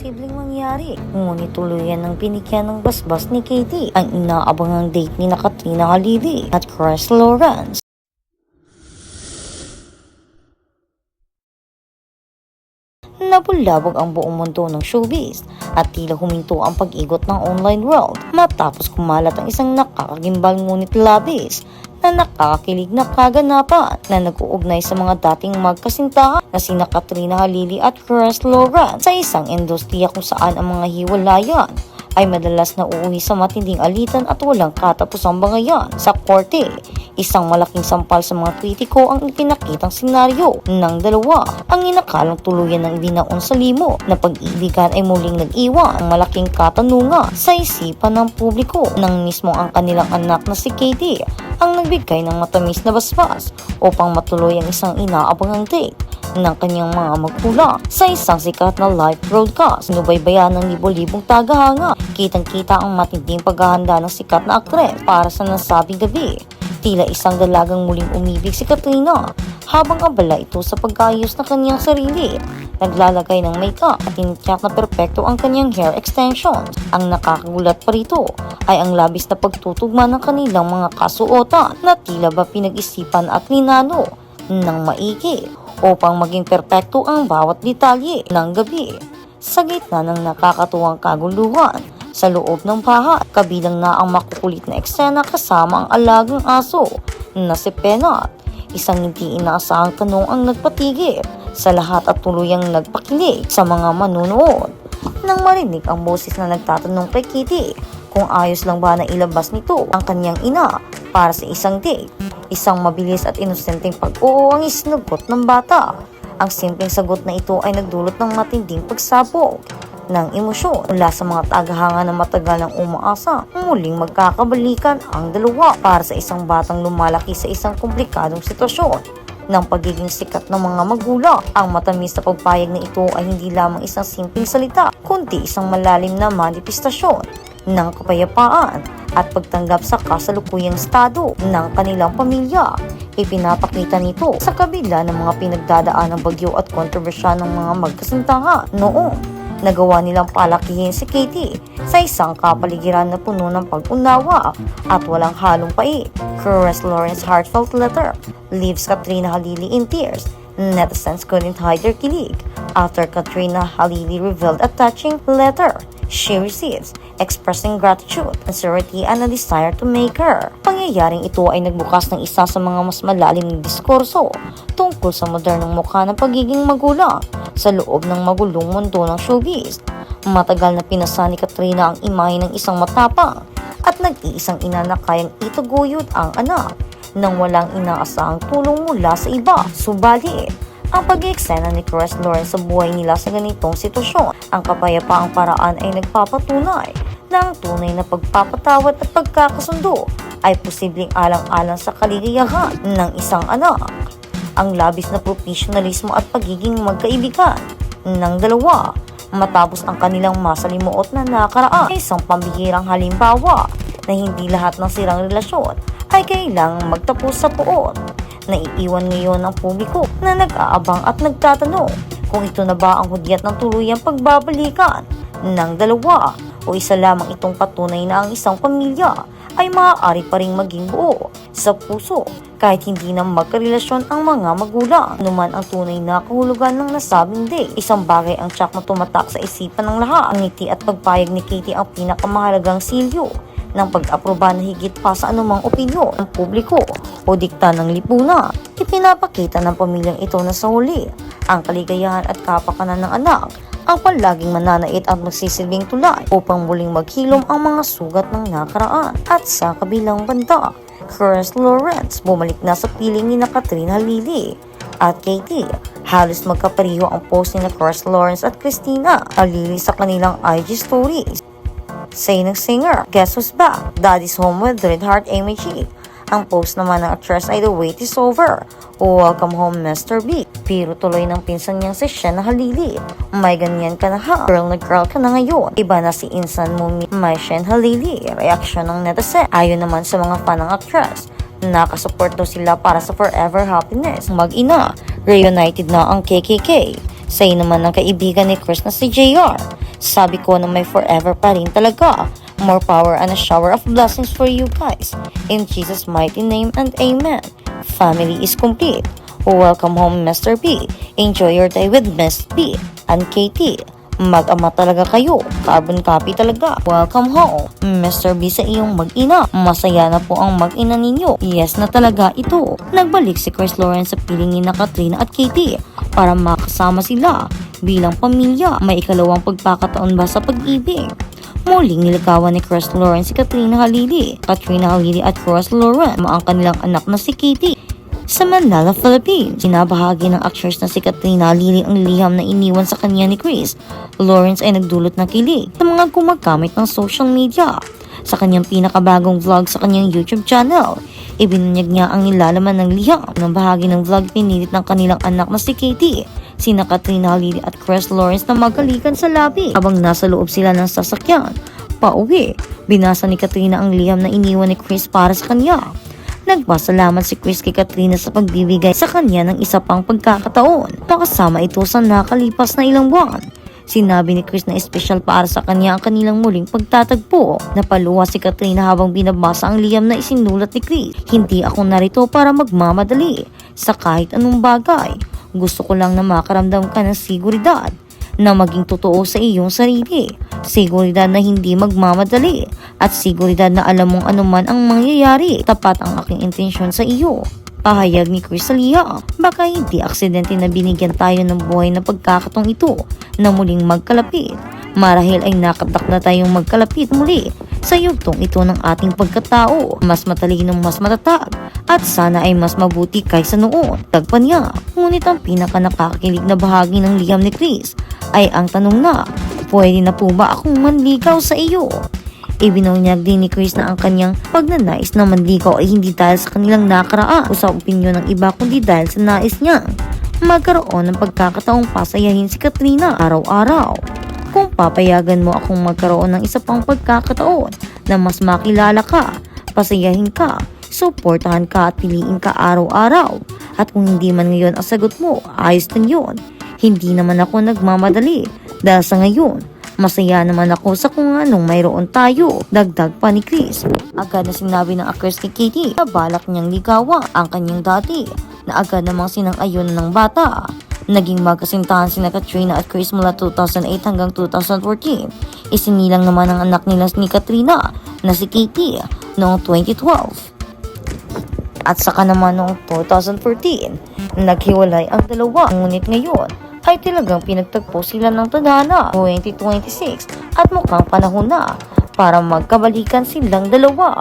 posibleng mangyari. Ngunit tuluyan ng binigyan ng basbas ni Katie ang inaabangang date ni Katrina Halili at Chris Lawrence. Nabulabog ang buong mundo ng showbiz at tila huminto ang pag-igot ng online world matapos kumalat ang isang nakakagimbal ngunit labis na nakakakilig na kaganapan na nag-uugnay sa mga dating magkasintahan na sina Katrina Halili at Chris Lawrence sa isang industriya kung saan ang mga hiwalayan ay madalas na uuwi sa matinding alitan at walang katapusang bangayan sa korte. Isang malaking sampal sa mga kritiko ang ipinakitang senaryo ng dalawa. Ang inakalang tuluyan ng ibinaon sa limo na pag-ibigan ay muling nag-iwan ng malaking katanungan sa isipan ng publiko nang mismo ang kanilang anak na si Katie ang nagbigay ng matamis na basbas upang matuloy ang isang inaabangang date ng kanyang mga magulang sa isang sikat na live broadcast. Sinubaybayan ng libo-libong tagahanga. Kitang-kita ang matinding paghahanda ng sikat na aktres para sa nasabing gabi. Tila isang dalagang muling umibig si Katrina habang abala ito sa pag-ayos na kanyang sarili. Naglalagay ng makeup at tinitiyak na perpekto ang kanyang hair extensions. Ang nakakagulat pa rito ay ang labis na pagtutugma ng kanilang mga kasuotan na tila ba pinag-isipan at linano ng maigi upang maging perpekto ang bawat detalye ng gabi. Sa gitna ng nakakatuwang kaguluhan sa loob ng bahay, kabilang na ang makukulit na eksena kasama ang alagang aso na si Peanut. Isang hindi inaasahang tanong ang nagpatigil sa lahat at tuluyang nagpakilig sa mga manunood. Nang marinig ang boses na nagtatanong kay Kitty kung ayos lang ba na ilabas nito ang kanyang ina para sa isang date, isang mabilis at inosenteng pag-oo ang isinagot ng bata. Ang simpleng sagot na ito ay nagdulot ng matinding pagsabog ng emosyon mula sa mga tagahanga na matagal ng umaasa muling magkakabalikan ang dalawa para sa isang batang lumalaki sa isang komplikadong sitwasyon ng pagiging sikat ng mga magulang. Ang matamis na pagpayag na ito ay hindi lamang isang simpleng salita, kundi isang malalim na manifestasyon ng kapayapaan at pagtanggap sa kasalukuyang estado ng kanilang pamilya. Ipinapakita nito sa kabila ng mga pinagdadaan ng bagyo at kontrobersya ng mga magkasintahan noong nagawa nilang palakihin si Katie sa isang kapaligiran na puno ng pag-unawa at walang halong pait. Chris Lawrence heartfelt letter leaves Katrina Halili in tears. Netizens couldn't hide their kilig after Katrina Halili revealed a touching letter she receives, expressing gratitude, sincerity, and a desire to make her. Pangyayaring ito ay nagbukas ng isa sa mga mas malalim na diskurso tungkol sa modernong mukha ng pagiging magulang sa loob ng magulong mundo ng showbiz. Matagal na pinasa ni Katrina ang imahe ng isang matapang at nag-iisang ina na kayang itaguyod ang anak nang walang inaasahang tulong mula sa iba. Subalit, ang pag-eksena ni Chris Lawrence sa buhay nila sa ganitong sitwasyon, ang kapayapaang paraan ay nagpapatunay na ang tunay na pagpapatawad at pagkakasundo ay posibleng alang-alang sa kaligayahan ng isang anak. Ang labis na profesionalismo at pagiging magkaibigan ng dalawa matapos ang kanilang masalimuot na nakaraan ay isang pambihirang halimbawa na hindi lahat ng sirang relasyon ay kailangang magtapos sa puot. Naiiwan ngayon ng publiko na nag-aabang at nagtatanong kung ito na ba ang hudyat ng tuluyang pagbabalikan ng dalawa o isa lamang itong patunay na ang isang pamilya ay maaari pa ring maging buo sa puso kahit hindi na magkarelasyon ang mga magulang. Anuman ang tunay na kahulugan ng nasabing date, isang bagay ang tsak na tumatak sa isipan ng lahat. Ang ngiti at pagpayag ni Katie ang pinakamahalagang silyo ng pag-aproba na higit pa sa anumang opinyon ng publiko o dikta ng lipunan. Ipinapakita ng pamilyang ito na sa huli, ang kaligayahan at kapakanan ng anak ang palaging mananait at magsisilbing tulay upang muling maghilom ang mga sugat ng nakaraan. At sa kabilang banda, Chris Lawrence bumalik na sa piling ni Katrina Halili at Katie. Halos magkapareho ang post ni Chris Lawrence at Christina Halili sa kanilang IG stories. Say ng singer, guess who's back? Daddy's home with red heart emoji. Ang post naman ng actress ay the wait is over. Welcome home Mr. B. Pero tuloy ng pinsan niyang si Shena Halili. May ganyan ka na ha? Girl na girl ka na ngayon. Iba na si insan mo may Shen Halili. Reaksyon ng netizen. Ayon naman sa mga fan ng actress, nakasupport daw sila para sa forever happiness. Mag-ina, reunited na ang KKK. Say naman ng kaibigan ni Chris na si JR, sabi ko na may forever pa rin talaga. More power and a shower of blessings for you guys. In Jesus' mighty name and amen. Family is complete. Welcome home, Mr. B. Enjoy your day with Miss B and Katie. Mag-ama talaga kayo. Carbon copy talaga. Welcome home, Mr. B, sa iyong mag-ina. Masaya na po ang mag-ina ninyo. Yes na talaga ito. Nagbalik si Chris Lawrence sa piling ni na Katrina at Katie para makasama sila bilang pamilya. May ikalawang pagkakataon ba sa pag-ibig? Muling nilagawan ni Chris Lawrence si Katrina Halili at Chris Lawrence ang kanilang anak na si Katie. Sa Manila, Philippines, sinabahagi ng actress na si Katrina Halili ang liham na iniwan sa kanya ni Chris Lawrence ay nagdulot ng kilig sa mga gumagamit ng social media. Sa kanyang pinakabagong vlog sa kanyang YouTube channel, ibinunyag niya ang nilalaman ng liham. Ng bahagi ng vlog, pinilit ng kanilang anak na si Katie, sina Katrina Halili at Chris Lawrence na magalikan sa labi habang nasa loob sila ng sasakyan. Pauwi, binasa ni Katrina ang liham na iniwan ni Chris para sa kanya. Nagpasalamat si Chris kay Katrina sa pagbibigay sa kanya ng isa pang pagkakataon. Nakasama ito sa nakalipas na ilang buwan. Sinabi ni Chris na espesyal para sa kanya ang kanilang muling pagtatagpo. Napaluha si Katrina habang binabasa ang liham na isinulat ni Chris. Hindi ako narito para magmamadali sa kahit anong bagay. Gusto ko lang na makaramdam ka ng seguridad na maging totoo sa iyong sarili. Seguridad na hindi magmamadali at seguridad na alam mong anuman ang mangyayari. Tapat ang aking intensyon sa iyo. Pahayag ni Chris Alia. Baka hindi aksidente na binigyan tayo ng buhay na pagkakataong ito na muling magkalapit. Marahil ay nakatak na tayong magkalapit muli sa yugtong ito ng ating pagkatao. Mas matalinong mas matatag at sana ay mas mabuti kaysa noon. Tagpan niya. Ngunit ang pinaka nakakakilig na bahagi ng liham ni Chris ay ang tanong na, pwede na po ba akong manligaw sa iyo? Ibinunyag din ni Chris na ang kanyang pagnanais na manligaw ay hindi dahil sa kanilang nakaraan o sa opinyon ng iba kundi dahil sa nais niya magkaroon ng pagkakataong pasayahin si Katrina araw-araw. Kung papayagan mo akong magkaroon ng isa pang pagkakataon na mas makilala ka, pasayahin ka, suportahan ka at piliin ka araw-araw. At kung hindi man ngayon ang sagot mo, ayos lang yun. Hindi naman ako nagmamadali dahil sa ngayon, masaya naman ako sa kung anong mayroon tayo. Dagdag pa ni Chris. Agad na sinabi ng actress kay Katie na balak niyang ligawan ang kanyang dati na agad namang sinang-ayon ng bata. Naging magkasintahan sina Katrina at Chris mula 2008 hanggang 2014. Isinilang naman ang anak nila ni Katrina na si Katie noong 2012. At saka naman noong 2014, naghiwalay ang dalawa. Ngunit ngayon, ay talagang pinagtagpo sila ng tadhana 2026 at mukhang panahon na para magkabalikan silang dalawa.